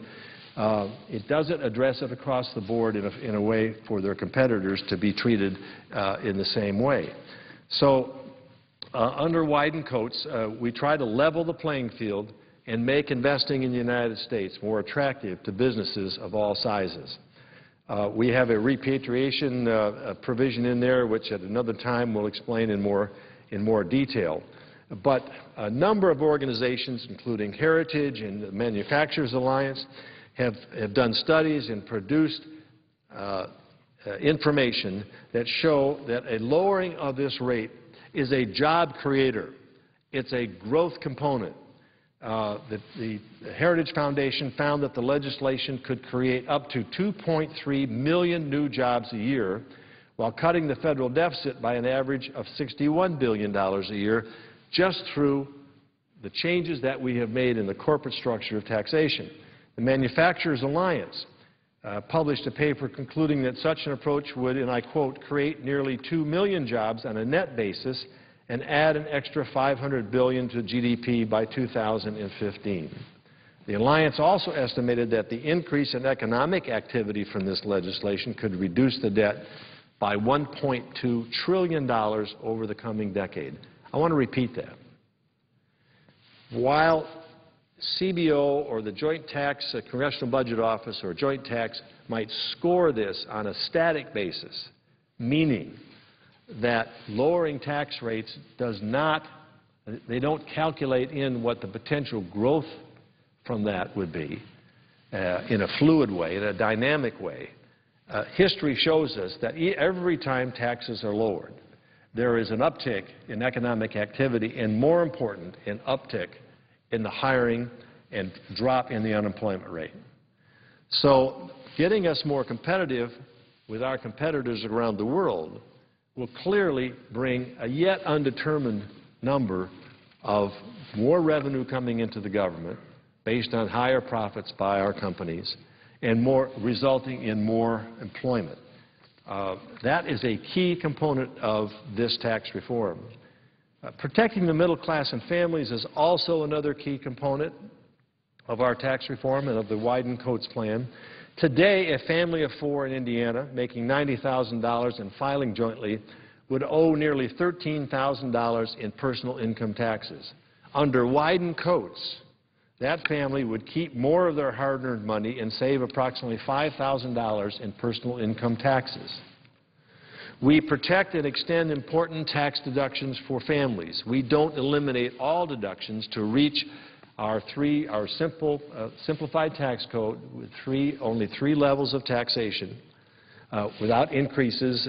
it doesn't address it across the board in a way for their competitors to be treated in the same way. So under Wyden-Coates, we try to level the playing field and make investing in the United States more attractive to businesses of all sizes. We have a repatriation provision in there, which at another time we'll explain in more detail. But a number of organizations, including Heritage and the Manufacturers Alliance, have done studies and produced information that show that a lowering of this rate is a job creator. It's a growth component. The Heritage Foundation found that the legislation could create up to 2.3 million new jobs a year while cutting the federal deficit by an average of $61 billion a year just through the changes that we have made in the corporate structure of taxation. The Manufacturers Alliance published a paper concluding that such an approach would, and I quote, create nearly 2 million jobs on a net basis and add an extra $500 billion to GDP by 2015. The Alliance also estimated that the increase in economic activity from this legislation could reduce the debt by $1.2 trillion over the coming decade. I want to repeat that. While CBO or the Joint Tax Congressional Budget Office or Joint Tax might score this on a static basis, meaning that lowering tax rates they don't calculate in what the potential growth from that would be in a fluid way, in a dynamic way. History shows us that every time taxes are lowered, there is an uptick in economic activity and, more important, an uptick in the hiring and drop in the unemployment rate. So getting us more competitive with our competitors around the world will clearly bring a yet undetermined number of more revenue coming into the government based on higher profits by our companies and resulting in more employment. That is a key component of this tax reform. Protecting the middle class and families is also another key component of our tax reform and of the Wyden-Coates plan. Today, a family of four in Indiana making $90,000 and filing jointly would owe nearly $13,000 in personal income taxes. Under Wyden-Coates, that family would keep more of their hard-earned money and save approximately $5,000 in personal income taxes. We protect and extend important tax deductions for families. We don't eliminate all deductions to reach our simplified tax code with only three levels of taxation without increases.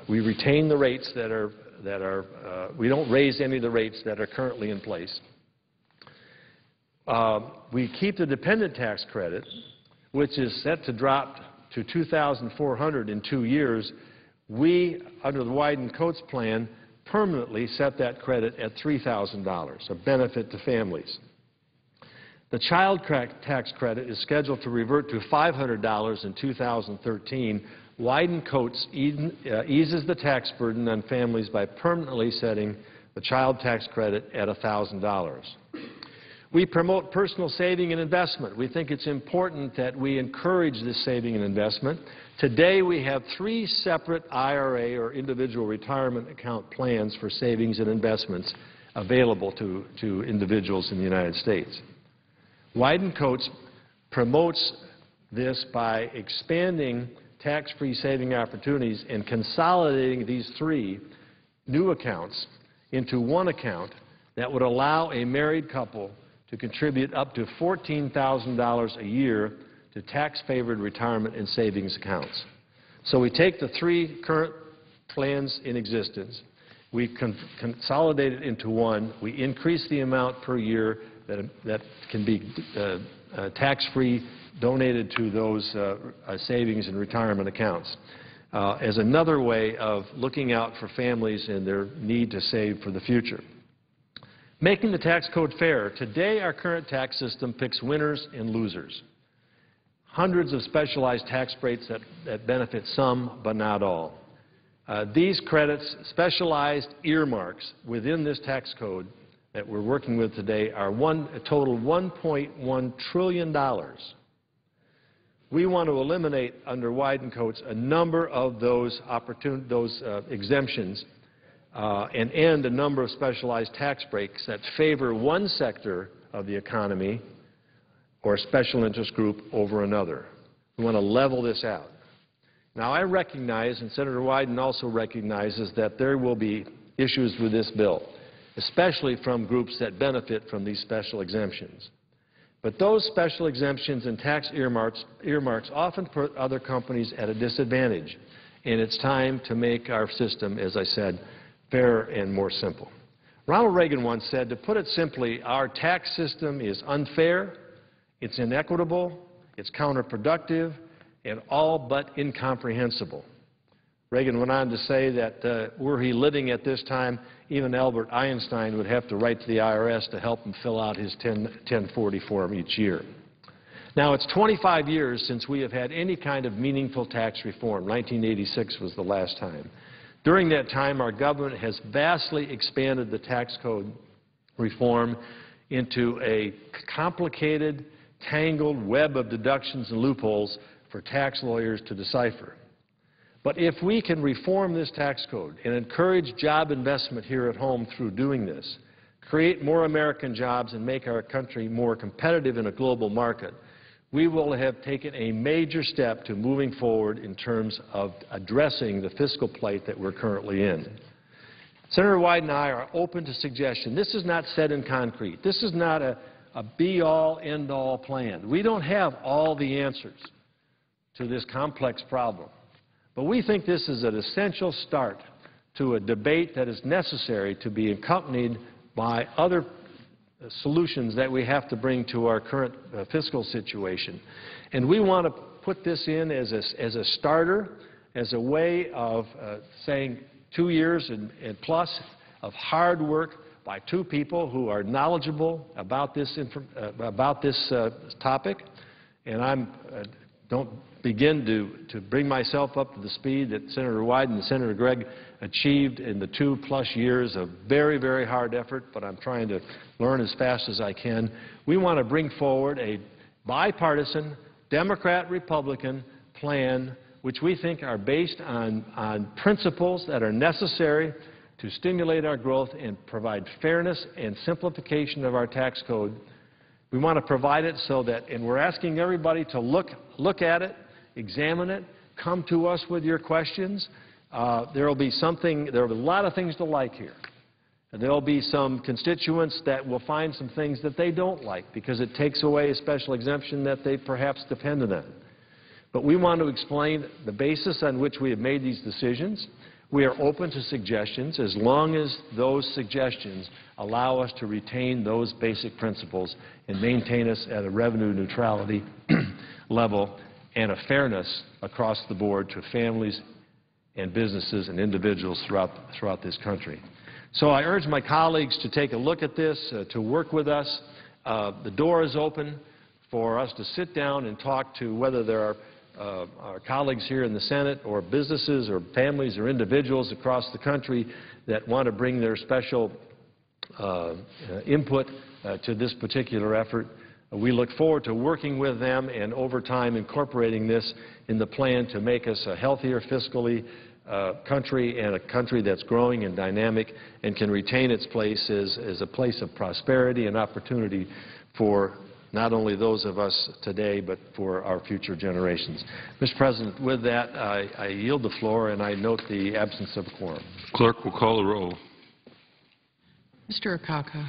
We retain the rates we don't raise any of the rates that are currently in place. We keep the dependent tax credit, which is set to drop to $2,400 in 2 years. We, under the Wyden-Coates plan, permanently set that credit at $3,000, a benefit to families. The child tax credit is scheduled to revert to $500 in 2013. Wyden-Coates eases the tax burden on families by permanently setting the child tax credit at $1,000. We promote personal saving and investment. We think it's important that we encourage this saving and investment. Today, we have 3 separate IRA or individual retirement account plans for savings and investments available to individuals in the United States. Wyden-Coates promotes this by expanding tax-free saving opportunities and consolidating these three new accounts into one account that would allow a married couple to contribute up to $14,000 a year to tax-favored retirement and savings accounts. So we take the three current plans in existence, we consolidate it into one, we increase the amount per year that can be tax-free donated to those savings and retirement accounts as another way of looking out for families and their need to save for the future. Making the tax code fair. Today, our current tax system picks winners and losers. Hundreds of specialized tax breaks that benefit some but not all. These credits, specialized earmarks within this tax code that we're working with today are a total $1.1 trillion. We want to eliminate under Wyden-Coates a number of those exemptions and end a number of specialized tax breaks that favor one sector of the economy or a special interest group over another. We want to level this out. Now, I recognize, and Senator Wyden also recognizes, that there will be issues with this bill, especially from groups that benefit from these special exemptions. But those special exemptions and tax earmarks often put other companies at a disadvantage, and it's time to make our system, as I said, fairer and more simple. Ronald Reagan once said, to put it simply, our tax system is unfair, it's inequitable, it's counterproductive, and all but incomprehensible. Reagan went on to say that were he living at this time, even Albert Einstein would have to write to the IRS to help him fill out his 1040 form each year. Now, it's 25 years since we have had any kind of meaningful tax reform. 1986 was the last time. During that time, our government has vastly expanded the tax code reform into a complicated, tangled web of deductions and loopholes for tax lawyers to decipher. But if we can reform this tax code and encourage job investment here at home through doing this, create more American jobs and make our country more competitive in a global market, we will have taken a major step to moving forward in terms of addressing the fiscal plight that we're currently in. Senator Wyden and I are open to suggestion. This is not set in concrete. This is not a be-all, end-all plan. We don't have all the answers to this complex problem. But we think this is an essential start to a debate that is necessary to be accompanied by other solutions that we have to bring to our current fiscal situation. And we want to put this in as a starter, as a way of saying 2 years and plus of hard work by two people who are knowledgeable about this topic. And I don't begin to bring myself up to the speed that Senator Wyden and Senator Gregg achieved in the 2+ years of very, very hard effort, but I'm trying to learn as fast as I can. We want to bring forward a bipartisan, Democrat-Republican plan which we think are based on principles that are necessary to stimulate our growth and provide fairness and simplification of our tax code. We want to provide it so that, and we're asking everybody to look at it, examine it, come to us with your questions. There will be a lot of things to like here. And there will be some constituents that will find some things that they don't like because it takes away a special exemption that they perhaps depended on. But we want to explain the basis on which we have made these decisions. We are open to suggestions as long as those suggestions allow us to retain those basic principles and maintain us at a revenue neutrality level and a fairness across the board to families and businesses and individuals throughout this country. So I urge my colleagues to take a look at this, to work with us. The door is open for us to sit down and talk to whether there are our colleagues here in the Senate or businesses or families or individuals across the country that want to bring their special input to this particular effort. We look forward to working with them and over time incorporating this in the plan to make us a healthier fiscally country and a country that's growing and dynamic and can retain its place as a place of prosperity and opportunity for not only those of us today, but for our future generations. Mr. President, with that, I yield the floor, and I note the absence of a quorum. Clerk will call the roll. Mr. Akaka.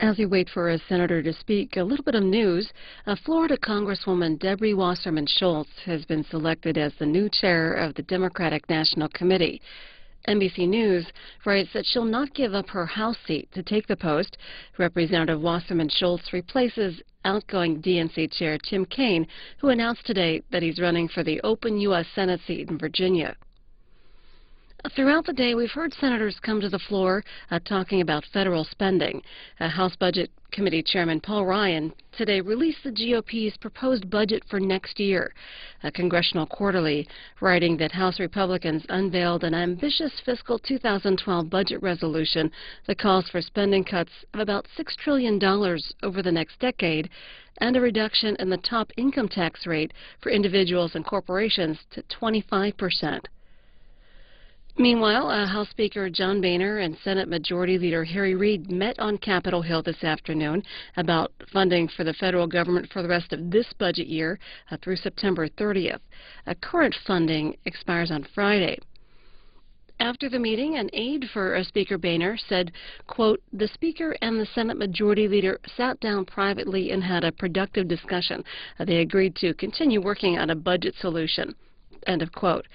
As we wait for a senator to speak, a little bit of news. Florida Congresswoman Debbie Wasserman Schultz has been selected as the new chair of the Democratic National Committee. NBC News writes that she'll not give up her House seat to take the post. Representative Wasserman Schultz replaces outgoing DNC Chair Tim Kaine, who announced today that he's running for the open U.S. Senate seat in Virginia. Throughout the day, we've heard senators come to the floor talking about federal spending. House Budget Committee Chairman Paul Ryan today released the GOP's proposed budget for next year. A Congressional Quarterly writing that House Republicans unveiled an ambitious fiscal 2012 budget resolution that calls for spending cuts of about $6 trillion over the next decade and a reduction in the top income tax rate for individuals and corporations to 25%. Meanwhile, House Speaker John Boehner and Senate Majority Leader Harry Reid met on Capitol Hill this afternoon about funding for the federal government for the rest of this budget year through September 30th. Current funding expires on Friday. After the meeting, an aide for Speaker Boehner said, quote, "The Speaker and the Senate Majority Leader sat down privately and had a productive discussion. They agreed to continue working on a budget solution." End of quote.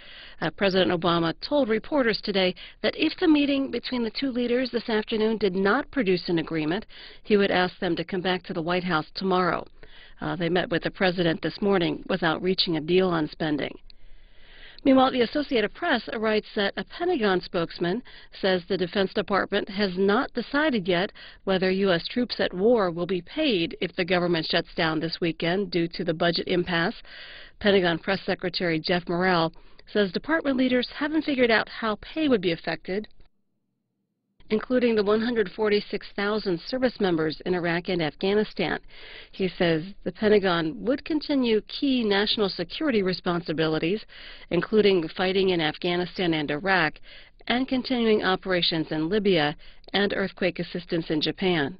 President Obama told reporters today that if the meeting between the two leaders this afternoon did not produce an agreement, he would ask them to come back to the White House tomorrow. They met with the president this morning without reaching a deal on spending. Meanwhile, the Associated Press writes that a Pentagon spokesman says the Defense Department has not decided yet whether U.S. troops at war will be paid if the government shuts down this weekend due to the budget impasse. Pentagon Press Secretary Jeff Morrell says department leaders haven't figured out how pay would be affected, including the 146,000 service members in Iraq and Afghanistan. He says the Pentagon would continue key national security responsibilities, including fighting in Afghanistan and Iraq, and continuing operations in Libya and earthquake assistance in Japan.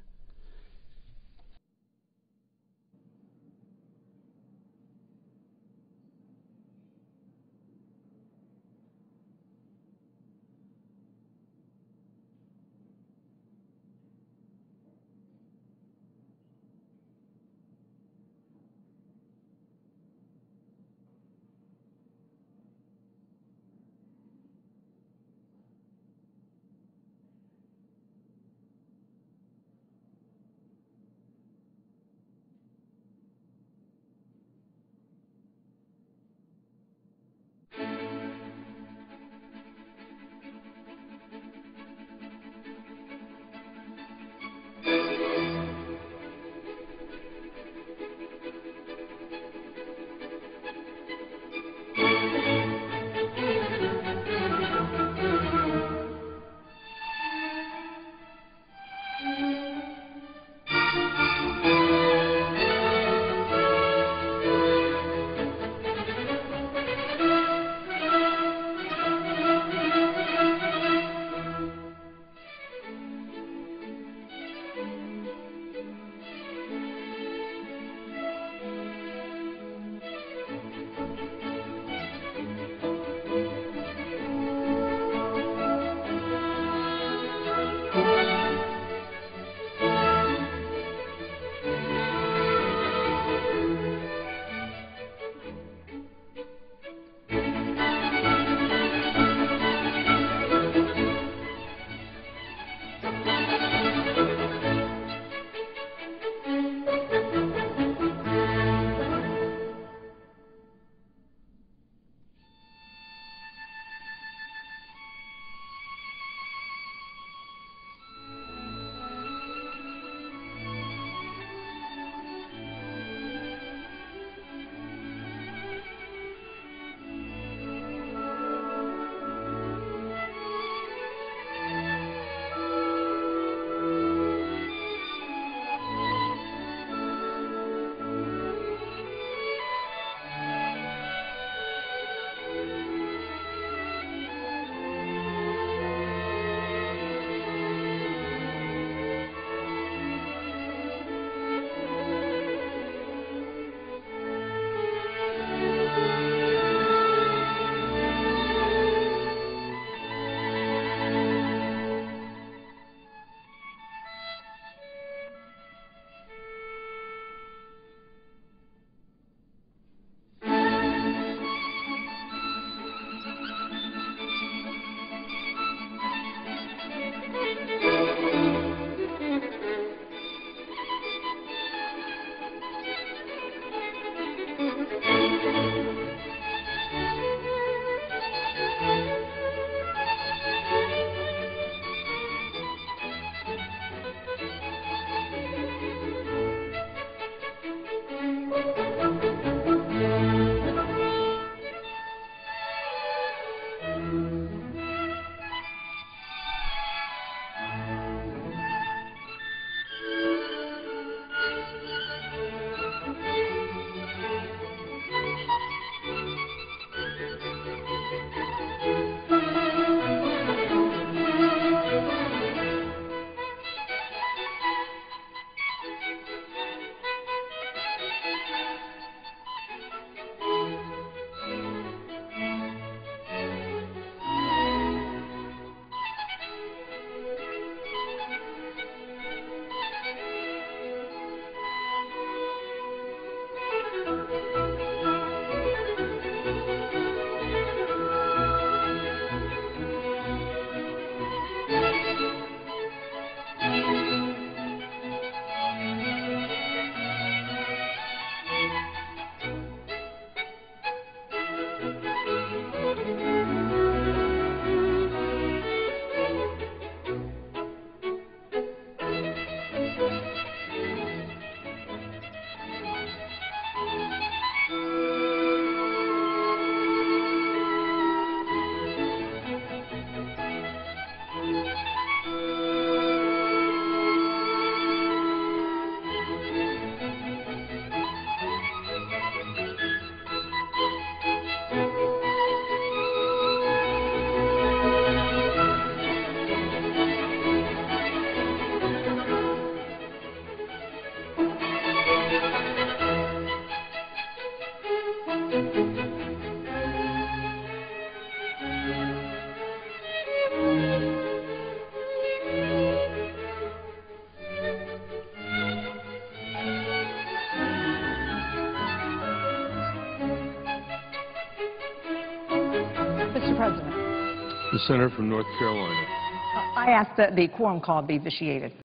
Mr. President, The senator from North Carolina. I ask that the quorum call be vitiated.